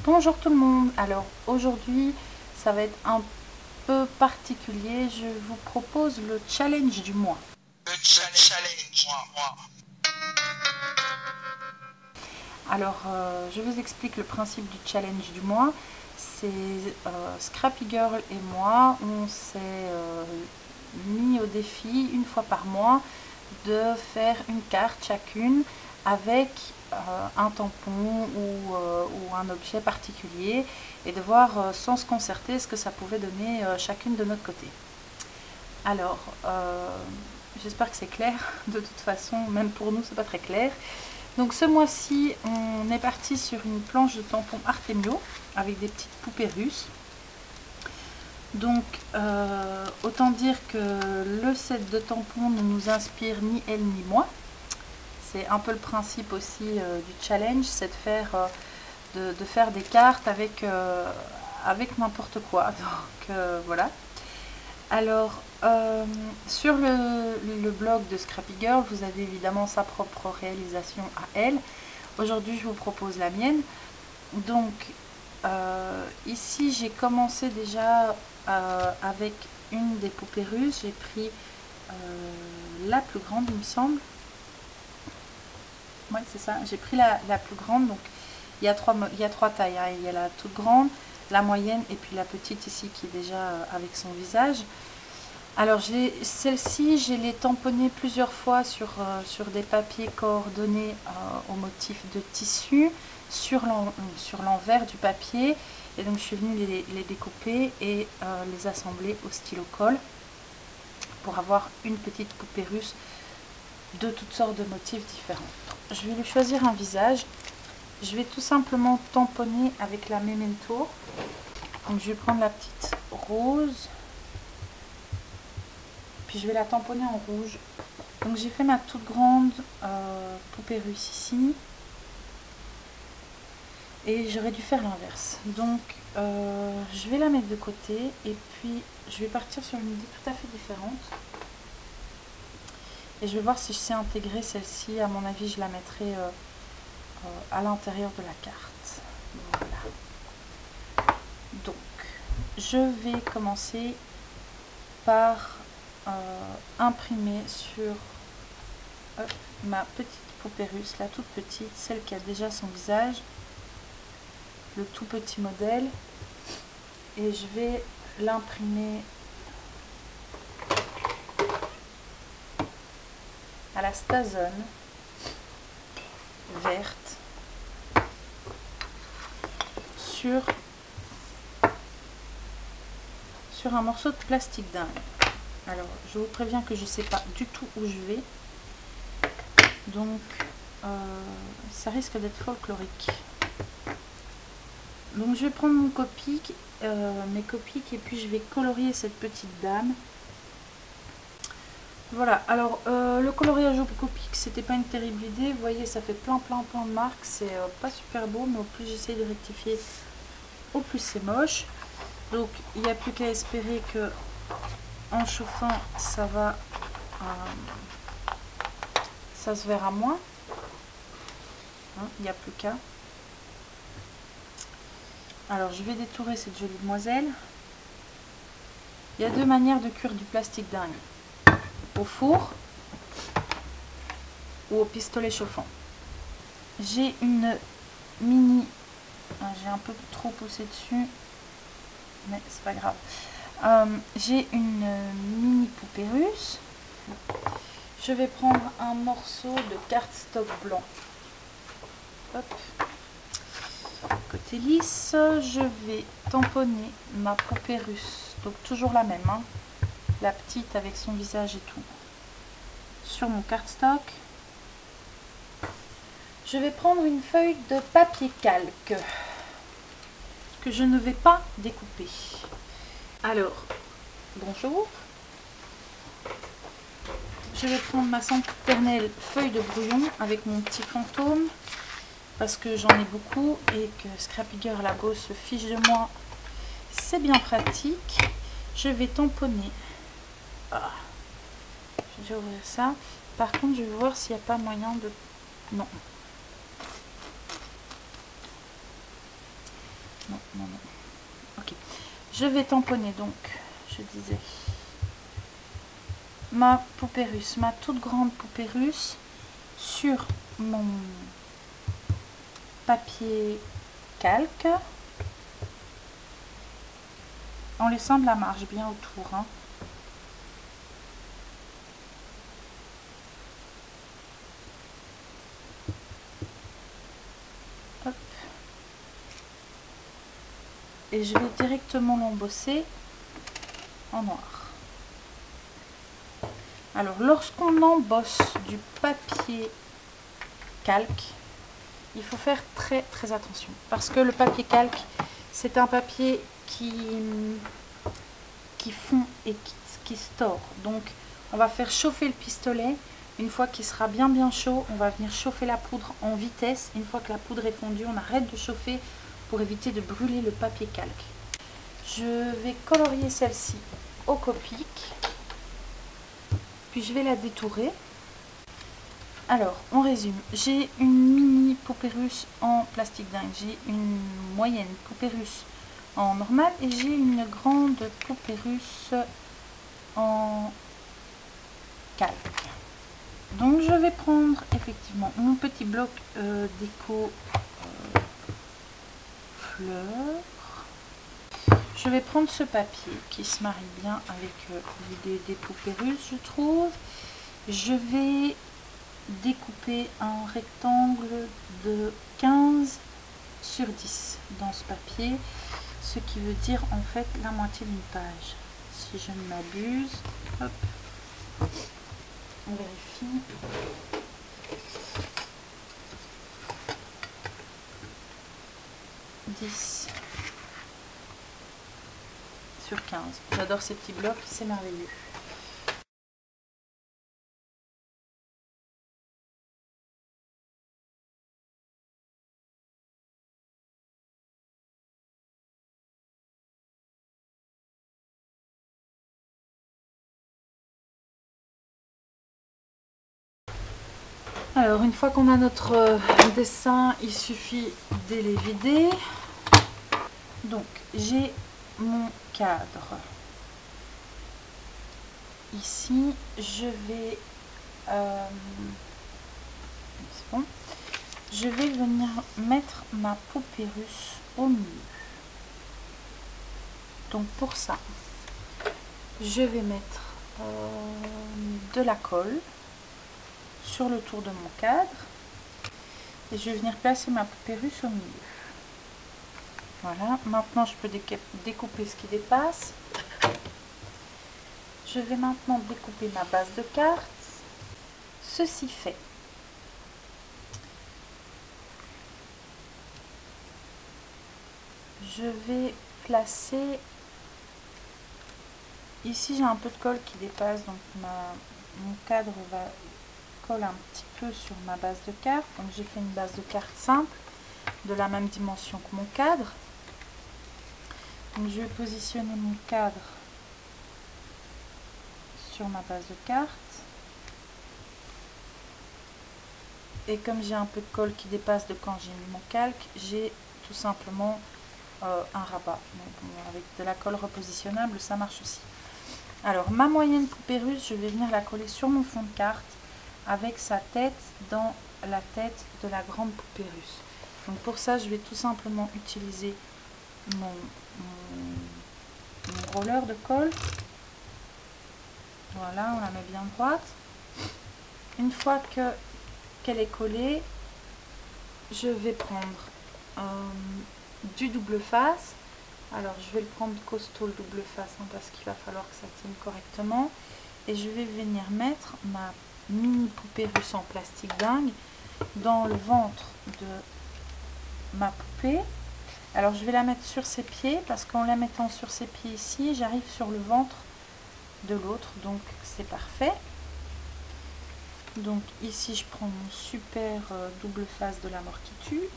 Bonjour tout le monde, alors aujourd'hui ça va être un peu particulier, je vous propose le challenge du mois. Alors je vous explique le principe du challenge du mois. C'est Scrappy Girl et moi, on s'est mis au défi une fois par mois de faire une carte chacune avec un tampon ou un objet particulier et de voir sans se concerter ce que ça pouvait donner chacune de notre côté. Alors j'espère que c'est clair. De toute façon, même pour nous c'est pas très clair. Donc ce mois-ci on est parti sur une planche de tampons Artemio avec des petites poupées russes. Donc autant dire que le set de tampons ne nous inspire ni elle ni moi. C'est un peu le principe aussi du challenge, c'est de faire des cartes avec n'importe quoi. Donc voilà. Alors sur le blog de Scrappy Girl, vous avez évidemment sa propre réalisation à elle. Aujourd'hui je vous propose la mienne. Donc ici j'ai commencé déjà avec une des poupées russes. J'ai pris la plus grande, il me semble. Oui, c'est ça, j'ai pris la plus grande. Donc il y a trois tailles, hein. Il y a la toute grande, la moyenne et puis la petite ici qui est déjà avec son visage. Alors celle-ci, je l'ai tamponnée plusieurs fois sur des papiers coordonnés au motif de tissu sur l'envers du papier, et donc je suis venue les découper et les assembler au stylo colle pour avoir une petite poupée russe de toutes sortes de motifs différents. Je vais lui choisir un visage. Je vais tout simplement tamponner avec la Memento. Donc je vais prendre la petite rose, puis je vais la tamponner en rouge. Donc j'ai fait ma toute grande poupée russe ici, et j'aurais dû faire l'inverse. Donc je vais la mettre de côté et puis je vais partir sur une idée tout à fait différente. Et je vais voir si je sais intégrer celle-ci. À mon avis, je la mettrai à l'intérieur de la carte. Voilà. Donc, je vais commencer par imprimer sur ma petite poupée russe, la toute petite, celle qui a déjà son visage, le tout petit modèle. Et je vais l'imprimer à la Stazone verte sur un morceau de plastique dingue. Alors je vous préviens que je ne sais pas du tout où je vais, donc ça risque d'être folklorique. Donc je vais prendre mon Copic, mes Copics, et puis je vais colorier cette petite dame. Voilà, alors le coloriage au Copic, c'était pas une terrible idée. Vous voyez, ça fait plein de marques, c'est pas super beau, mais au plus j'essaye de rectifier, au plus c'est moche. Donc il n'y a plus qu'à espérer que en chauffant ça se verra moins, hein, il n'y a plus qu'à. Alors je vais détourer cette jolie demoiselle. Il y a deux manières de cuire du plastique dingue: au four ou au pistolet chauffant. J'ai une mini, j'ai un peu trop poussé dessus, mais c'est pas grave. J'ai une mini poupée russe. Je vais prendre un morceau de cardstock blanc. Hop. Côté lisse, je vais tamponner ma poupée russe, donc toujours la même, hein, la petite avec son visage et tout, sur mon cardstock. Je vais prendre une feuille de papier calque que je ne vais pas découper. Alors, bonjour. Je vais prendre ma sempiternelle feuille de brouillon avec mon petit fantôme, parce que j'en ai beaucoup et que Scrappy Girl Labo se fiche de moi. C'est bien pratique. Je vais tamponner. Ah. Je vais ouvrir ça. Par contre, je vais voir s'il n'y a pas moyen de... Non. Non, non, non. Ok. Je vais tamponner donc, je disais, ma poupée russe, ma toute grande poupée russe sur mon papier calque en laissant de la marge bien autour. Hein. Hop. Et je vais directement l'embosser en noir. Alors, lorsqu'on embosse du papier calque, il faut faire très très attention parce que le papier calque, c'est un papier qui fond et qui se tord. Donc, on va faire chauffer le pistolet. Une fois qu'il sera bien chaud, on va venir chauffer la poudre en vitesse. Une fois que la poudre est fondue, on arrête de chauffer pour éviter de brûler le papier calque. Je vais colorier celle-ci au Copic. Puis je vais la détourer. Alors, on résume. J'ai une mini poupée russe en plastique dingue. J'ai une moyenne poupée russe en normal. Et j'ai une grande poupée russe en calque. Donc, je vais prendre effectivement mon petit bloc déco fleurs. Je vais prendre ce papier qui se marie bien avec l'idée des poupées russes, je trouve. Je vais découper un rectangle de 15 sur 10 dans ce papier, ce qui veut dire en fait la moitié d'une page, si je ne m'abuse. Hop, on vérifie. « 10 sur 15. J'adore ces petits blocs, c'est merveilleux. Alors, une fois qu'on a notre dessin, il suffit de les vider. Donc, j'ai mon cadre. Ici, je vais... c'est bon. Je vais venir mettre ma poupée russe au milieu. Donc, pour ça, je vais mettre de la colle sur le tour de mon cadre et je vais venir placer ma poupée russe au milieu. Voilà, maintenant je peux découper ce qui dépasse. Je vais maintenant découper ma base de carte. Ceci fait, je vais placer ici, j'ai un peu de colle qui dépasse, donc mon cadre va coller un petit peu sur ma base de carte. Donc j'ai fait une base de carte simple de la même dimension que mon cadre. Donc je vais positionner mon cadre sur ma base de carte. Et comme j'ai un peu de colle qui dépasse de quand j'ai mis mon calque, j'ai tout simplement un rabat. Donc, avec de la colle repositionnable, ça marche aussi. Alors ma moyenne poupée russe, je vais venir la coller sur mon fond de carte avec sa tête dans la tête de la grande poupée russe. Donc pour ça, je vais tout simplement utiliser mon roller de colle. Voilà, on la met bien droite. Une fois qu'elle est collée, je vais prendre du double face. Alors je vais le prendre costaud le double face hein, parce qu'il va falloir que ça tienne correctement. Et je vais venir mettre ma mini poupée russe en plastique dingue dans le ventre de ma poupée. Alors je vais la mettre sur ses pieds parce qu'en la mettant sur ses pieds ici, j'arrive sur le ventre de l'autre, donc c'est parfait. Donc ici je prends mon super double face de la mort qui tue.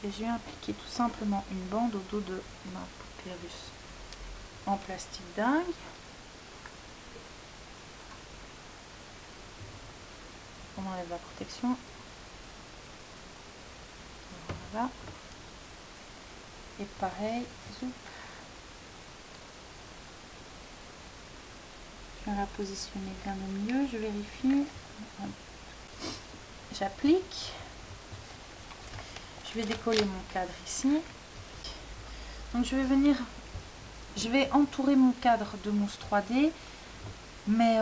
Et je vais appliquer tout simplement une bande au dos de ma poupée russe en plastique dingue. On enlève la protection. Voilà. Et pareil, zoup. Je vais la positionner bien au milieu, je vérifie. J'applique. Je vais décoller mon cadre ici. Donc je vais entourer mon cadre de mousse 3D, mais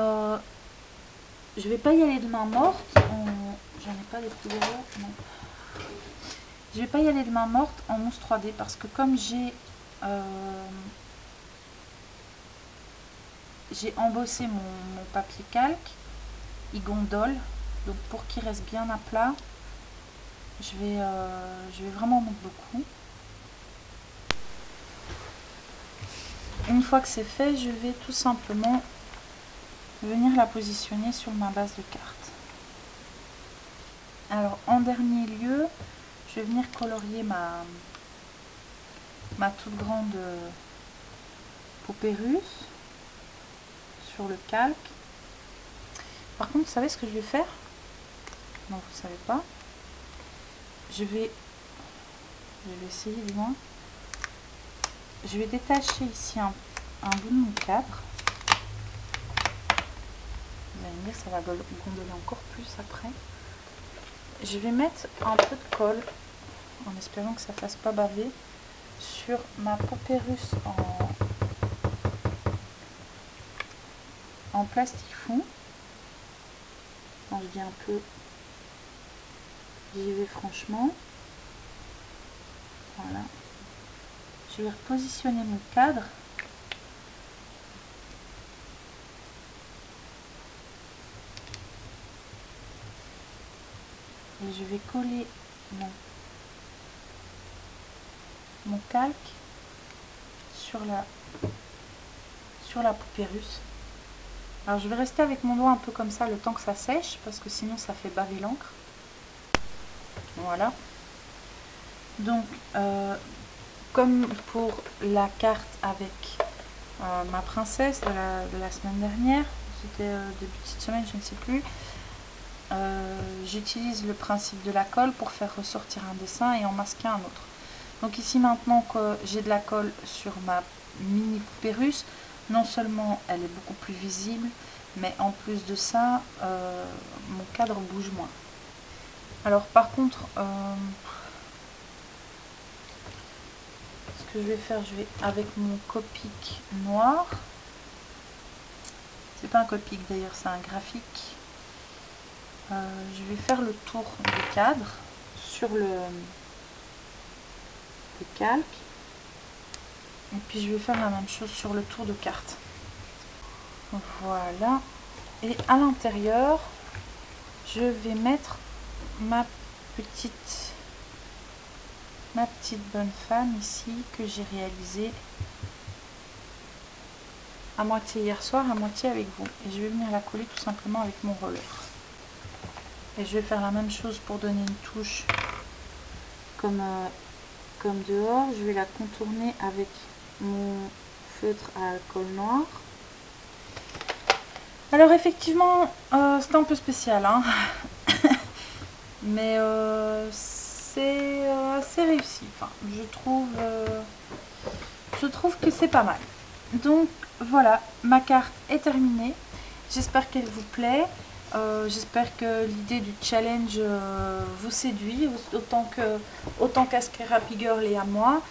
je vais pas y aller de main morte. J'en ai pas des plus gros, non. Je vais pas y aller de main morte en mousse 3D parce que comme j'ai embossé mon papier calque, il gondole, donc pour qu'il reste bien à plat, je vais vraiment mettre beaucoup. Une fois que c'est fait, je vais tout simplement venir la positionner sur ma base de carte. Alors en dernier lieu, je vais venir colorier ma toute grande poupée russe sur le calque. Par contre, vous savez ce que je vais faire? Non, vous ne savez pas. Je vais essayer du moins. Je vais détacher ici un bout de mon cadre. Vous allez me dire, ça va gondoler encore plus après. Je vais mettre un peu de colle, en espérant que ça ne fasse pas baver, sur ma poupée russe en plastique fond. Quand je dis un peu, j'y vais franchement. Voilà. Je vais repositionner mon cadre. Et je vais coller mon calque sur la poupée russe. Alors je vais rester avec mon doigt un peu comme ça le temps que ça sèche, parce que sinon ça fait baver l'encre. Voilà. Donc comme pour la carte avec ma princesse de la semaine dernière, c'était début de cette semaine, je ne sais plus, j'utilise le principe de la colle pour faire ressortir un dessin et en masquer un autre. Donc ici maintenant que j'ai de la colle sur ma mini poupée russe, non seulement elle est beaucoup plus visible, mais en plus de ça, mon cadre bouge moins. Alors par contre, ce que je vais faire, je vais avec mon Copic noir, c'est pas un Copic d'ailleurs, c'est un graphique, je vais faire le tour du cadre sur le calque, et puis je vais faire la même chose sur le tour de carte. Voilà, et à l'intérieur je vais mettre ma petite bonne femme ici, que j'ai réalisée à moitié hier soir, à moitié avec vous, et je vais venir la coller tout simplement avec mon roller. Et je vais faire la même chose pour donner une touche comme dehors. Je vais la contourner avec mon feutre à alcool noir. Alors effectivement, c'est un peu spécial, hein. Mais c'est assez réussi. Enfin, je trouve que c'est pas mal. Donc voilà, ma carte est terminée. J'espère qu'elle vous plaît. J'espère que l'idée du challenge vous séduit autant qu'à Scrappy Girl et à moi.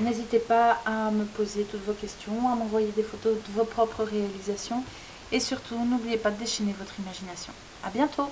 N'hésitez pas à me poser toutes vos questions, à m'envoyer des photos de vos propres réalisations et surtout n'oubliez pas de déchaîner votre imagination. À bientôt!